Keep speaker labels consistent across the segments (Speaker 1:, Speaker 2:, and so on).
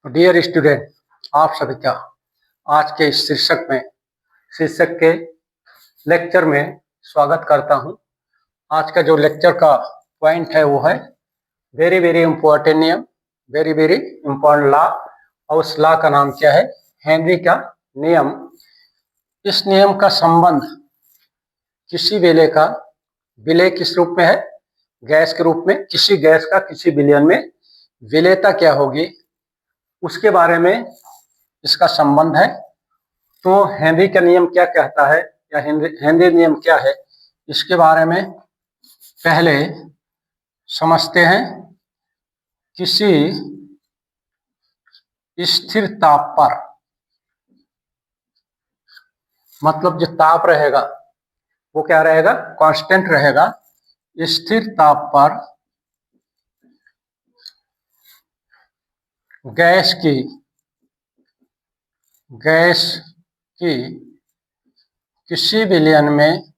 Speaker 1: तो dear student, आप सभी का आज के इस शीर्षक के लेक्चर में स्वागत करता हूं। आज का जो लेक्चर का पॉइंट है वो है वेरी वेरी इंपॉर्टेंट नियम, वेरी वेरी इंपॉर्टेंट लॉ। और उस लॉ का नाम क्या है? हेनरी का नियम। इस नियम का संबंध किसी विलेय किस रूप में है? गैस के रूप में। किसी गैस का किसी विलयन में विलेयता क्या होगी, उसके बारे में इसका संबंध है। तो हेनरी का नियम क्या कहता है या हेनरी नियम क्या है, इसके बारे में पहले समझते हैं। किसी स्थिर ताप पर, मतलब जो ताप रहेगा वो क्या रहेगा? कांस्टेंट रहेगा। स्थिर ताप पर गैस की किसी विलयन में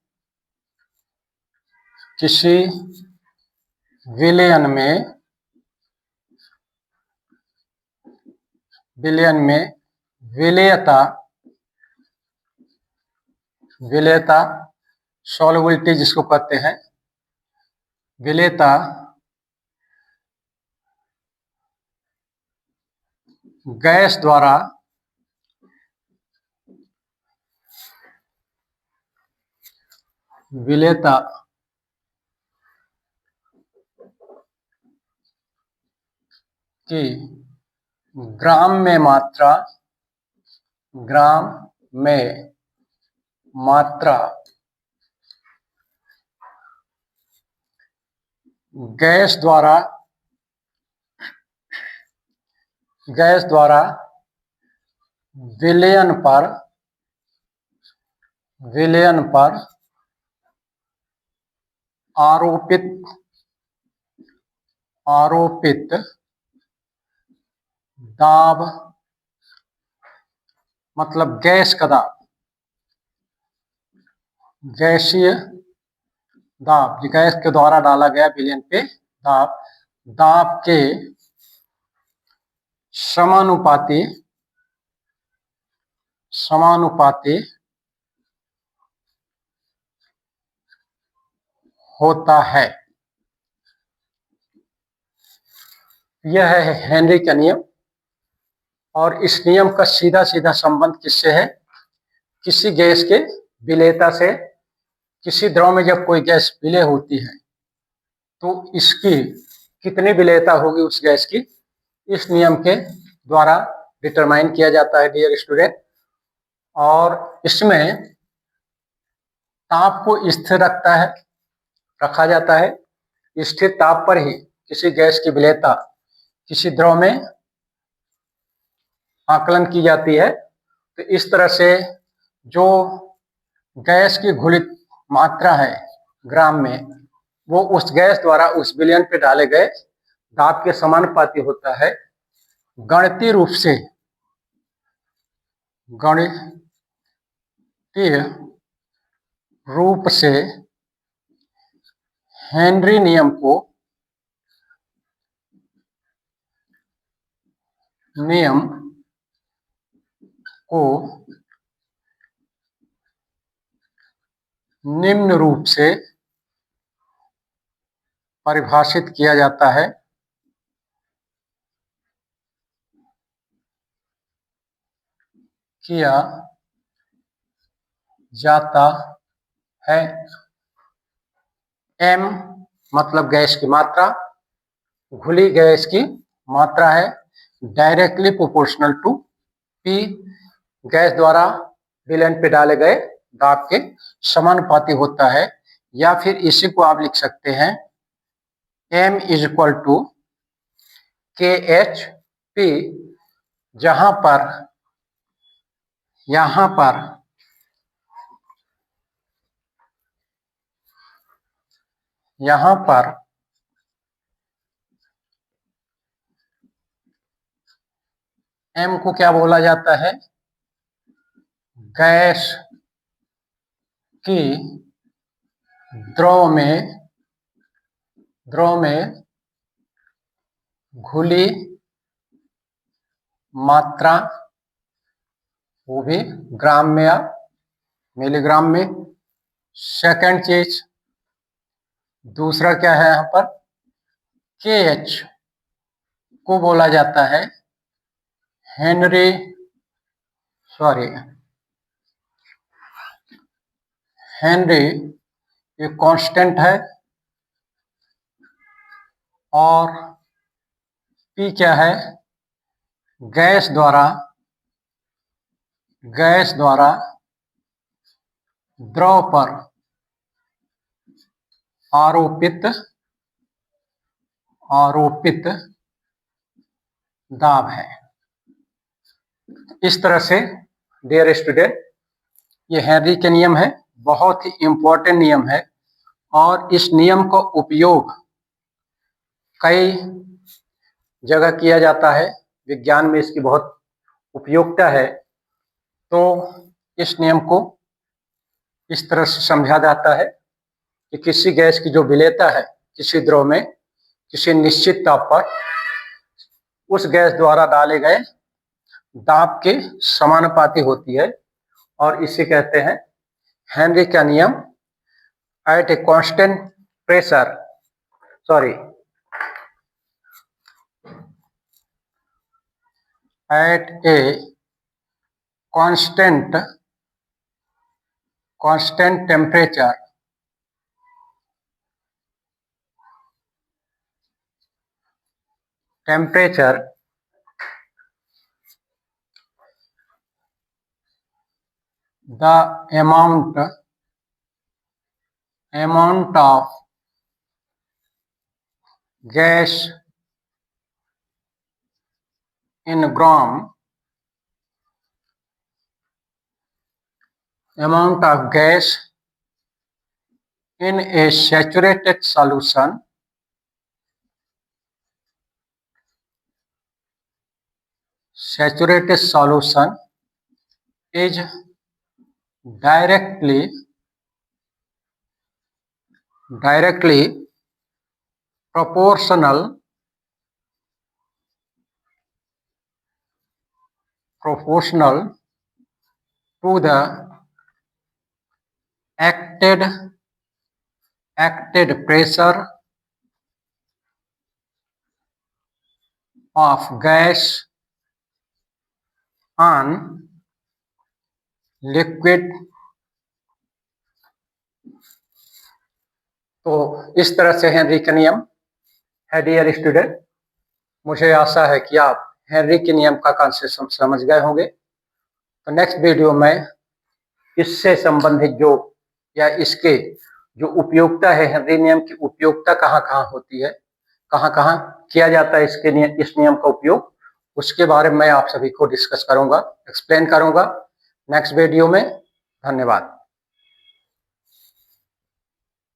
Speaker 1: विलेयता सॉल्युबिलिटी जिसको कहते हैं, विलेयता गैस द्वारा विलेयता की ग्राम में मात्रा गैस द्वारा विलयन पर आरोपित दाब, मतलब गैस का दाब, गैसीय दाब, गैस के द्वारा डाला गया विलयन पे दाब के समानुपाती होता है। यह है हेनरी का नियम। और इस नियम का सीधा सीधा संबंध किससे है? किसी गैस के विलेयता से। किसी द्रव में जब कोई गैस विलय होती है तो इसकी कितनी विलेयता होगी उस गैस की, इस नियम के द्वारा डिटरमाइन किया जाता है डियर स्टूडेंट। और इसमें ताप को स्थिर रखा जाता है। स्थिर ताप पर ही किसी गैस की विलेयता किसी द्रव में आकलन की जाती है। तो इस तरह से जो गैस की घुलित मात्रा है ग्राम में, वो उस गैस द्वारा उस विलयन पे डाले गए दाब के समानुपाती होता है। गणितीय रूप से हेनरी नियम को निम्न रूप से परिभाषित किया जाता है। m मतलब गैस की मात्रा, घुली गैस की मात्रा है, डायरेक्टली प्रोपोर्शनल टू p, गैस द्वारा विलयन पे डाले गए दाब के समानुपाती होता है। या फिर इसी को आप लिख सकते हैं m is equal to KHP, जहां पर m को क्या बोला जाता है? गैस की द्रव में घुली मात्रा, वो भी ग्राम में या मिलीग्राम में। सेकंड चीज, दूसरा क्या है यहाँ पर, KH को बोला जाता है हेनरी ये कांस्टेंट है, और P क्या है, गैस द्वारा द्रव पर आरोपित दाब है। इस तरह से डियर स्टूडेंट, ये हेनरी के नियम है, बहुत ही इम्पोर्टेंट नियम है, और इस नियम का उपयोग कई जगह किया जाता है, विज्ञान में इसकी बहुत उपयोगिता है। तो इस नियम को इस तरह से समझा जाता है कि किसी गैस की जो विलेयता है किसी द्रव में किसी निश्चित ताप पर, उस गैस द्वारा डाले गए दाब के समानुपाती होती है, और इसे कहते हैं हेनरी का नियम। At a constant pressure, at a constant temperature, the amount of gas in gram, amount of gas in a saturated solution is directly proportional to the acted pressure of gas on liquid। तो इस तरह से Henry का नियम है dear student. मुझे आशा है कि आप हेनरी के नियम का कॉन्सेप्ट समझ गए होंगे। तो नेक्स्ट वीडियो में इससे संबंधित जो या इसके जो उपयोगिता है, हेनरी नियम की उपयोगिता कहाँ कहाँ होती है, कहाँ कहाँ किया जाता है इस नियम का उपयोग, उसके बारे में मैं आप सभी को डिस्कस करूंगा, एक्सप्लेन करूंगा नेक्स्ट वीडियो में। धन्यवाद।